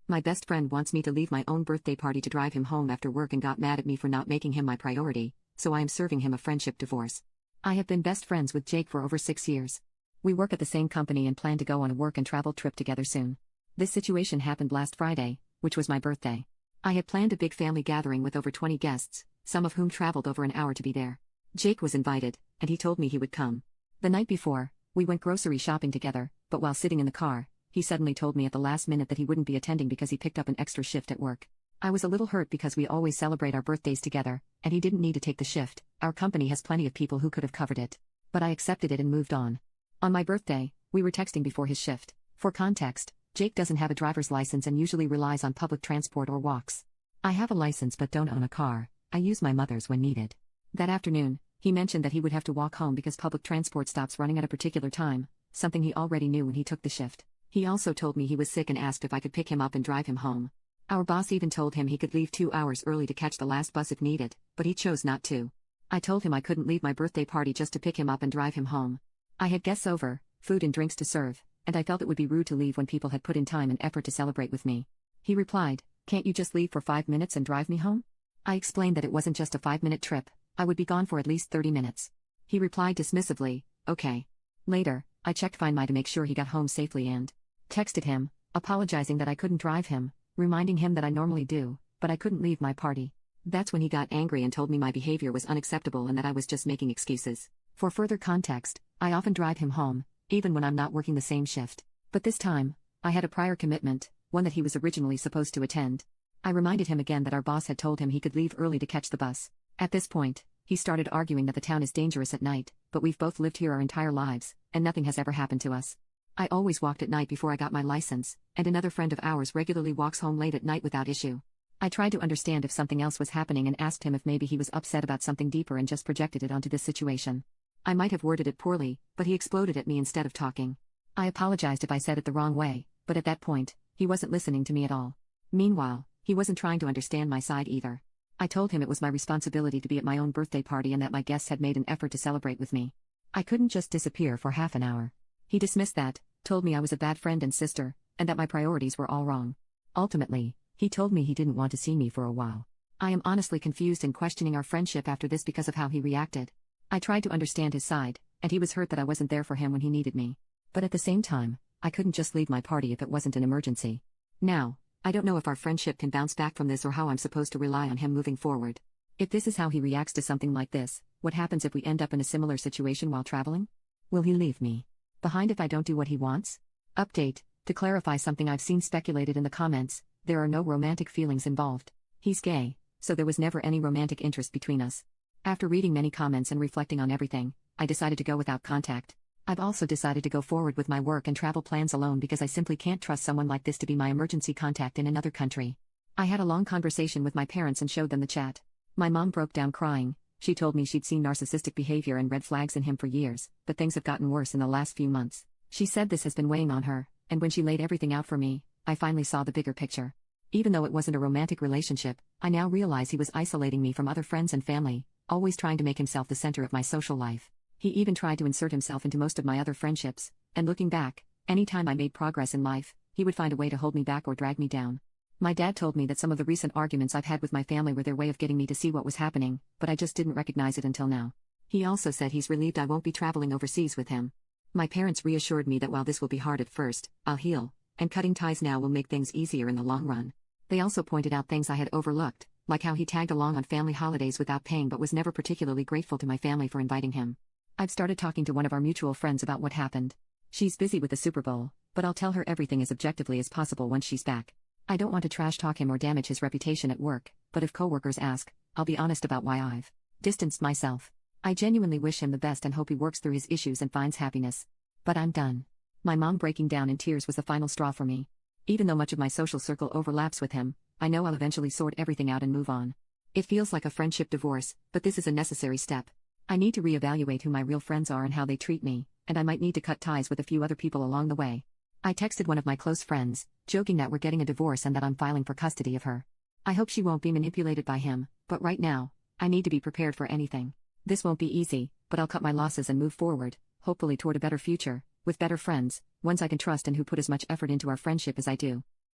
My best friend wants me to leave my own birthday party to drive him home after work and got mad at me for not making him my priority, so I am serving him a friendship divorce. I have been best friends with Jake for over 6 years. We work at the same company and plan to go on a work and travel trip together soon. This situation happened last Friday, which was my birthday. I had planned a big family gathering with over 20 guests, some of whom traveled over an hour to be there. Jake was invited, and he told me he would come. The night before, we went grocery shopping together, but while sitting in the car, he suddenly told me at the last minute that he wouldn't be attending because he picked up an extra shift at work. I was a little hurt because we always celebrate our birthdays together, and he didn't need to take the shift. Our company has plenty of people who could have covered it. But I accepted it and moved on. On my birthday, we were texting before his shift. For context, Jake doesn't have a driver's license and usually relies on public transport or walks. I have a license but don't own a car. I use my mother's when needed. That afternoon, he mentioned that he would have to walk home because public transport stops running at a particular time, something he already knew when he took the shift. He also told me he was sick and asked if I could pick him up and drive him home. Our boss even told him he could leave 2 hours early to catch the last bus if needed, but he chose not to. I told him I couldn't leave my birthday party just to pick him up and drive him home. I had guests over, food and drinks to serve, and I felt it would be rude to leave when people had put in time and effort to celebrate with me. He replied, "Can't you just leave for 5 minutes and drive me home?" I explained that it wasn't just a 5-minute trip, I would be gone for at least 30 minutes. He replied dismissively, "Okay." Later, I checked Find My to make sure he got home safely and texted him, apologizing that I couldn't drive him, reminding him that I normally do, but I couldn't leave my party. That's when he got angry and told me my behavior was unacceptable and that I was just making excuses. For further context, I often drive him home, even when I'm not working the same shift. But this time, I had a prior commitment, one that he was originally supposed to attend. I reminded him again that our boss had told him he could leave early to catch the bus. At this point, he started arguing that the town is dangerous at night, but we've both lived here our entire lives, and nothing has ever happened to us. I always walked at night before I got my license, and another friend of ours regularly walks home late at night without issue. I tried to understand if something else was happening and asked him if maybe he was upset about something deeper and just projected it onto this situation. I might have worded it poorly, but he exploded at me instead of talking. I apologized if I said it the wrong way, but at that point, he wasn't listening to me at all. Meanwhile, he wasn't trying to understand my side either. I told him it was my responsibility to be at my own birthday party and that my guests had made an effort to celebrate with me. I couldn't just disappear for half an hour. He dismissed that, told me I was a bad friend and sister, and that my priorities were all wrong. Ultimately, he told me he didn't want to see me for a while. I am honestly confused and questioning our friendship after this because of how he reacted. I tried to understand his side, and he was hurt that I wasn't there for him when he needed me. But at the same time, I couldn't just leave my party if it wasn't an emergency. Now, I don't know if our friendship can bounce back from this or how I'm supposed to rely on him moving forward. If this is how he reacts to something like this, what happens if we end up in a similar situation while traveling? Will he leave me behind if I don't do what he wants? Update: to clarify something I've seen speculated in the comments, there are no romantic feelings involved. He's gay, so there was never any romantic interest between us. After reading many comments and reflecting on everything, I decided to go without contact. I've also decided to go forward with my work and travel plans alone because I simply can't trust someone like this to be my emergency contact in another country. I had a long conversation with my parents and showed them the chat. My mom broke down crying. She told me she'd seen narcissistic behavior and red flags in him for years, but things have gotten worse in the last few months. She said this has been weighing on her, and when she laid everything out for me, I finally saw the bigger picture. Even though it wasn't a romantic relationship, I now realize he was isolating me from other friends and family, always trying to make himself the center of my social life. He even tried to insert himself into most of my other friendships, and looking back, anytime I made progress in life, he would find a way to hold me back or drag me down. My dad told me that some of the recent arguments I've had with my family were their way of getting me to see what was happening, but I just didn't recognize it until now. He also said he's relieved I won't be traveling overseas with him. My parents reassured me that while this will be hard at first, I'll heal, and cutting ties now will make things easier in the long run. They also pointed out things I had overlooked, like how he tagged along on family holidays without paying but was never particularly grateful to my family for inviting him. I've started talking to one of our mutual friends about what happened. She's busy with the Super Bowl, but I'll tell her everything as objectively as possible once she's back. I don't want to trash talk him or damage his reputation at work, but if coworkers ask, I'll be honest about why I've distanced myself. I genuinely wish him the best and hope he works through his issues and finds happiness. But I'm done. My mom breaking down in tears was the final straw for me. Even though much of my social circle overlaps with him, I know I'll eventually sort everything out and move on. It feels like a friendship divorce, but this is a necessary step. I need to reevaluate who my real friends are and how they treat me, and I might need to cut ties with a few other people along the way. I texted one of my close friends, joking that we're getting a divorce and that I'm filing for custody of her. I hope she won't be manipulated by him, but right now, I need to be prepared for anything. This won't be easy, but I'll cut my losses and move forward, hopefully toward a better future, with better friends, ones I can trust and who put as much effort into our friendship as I do.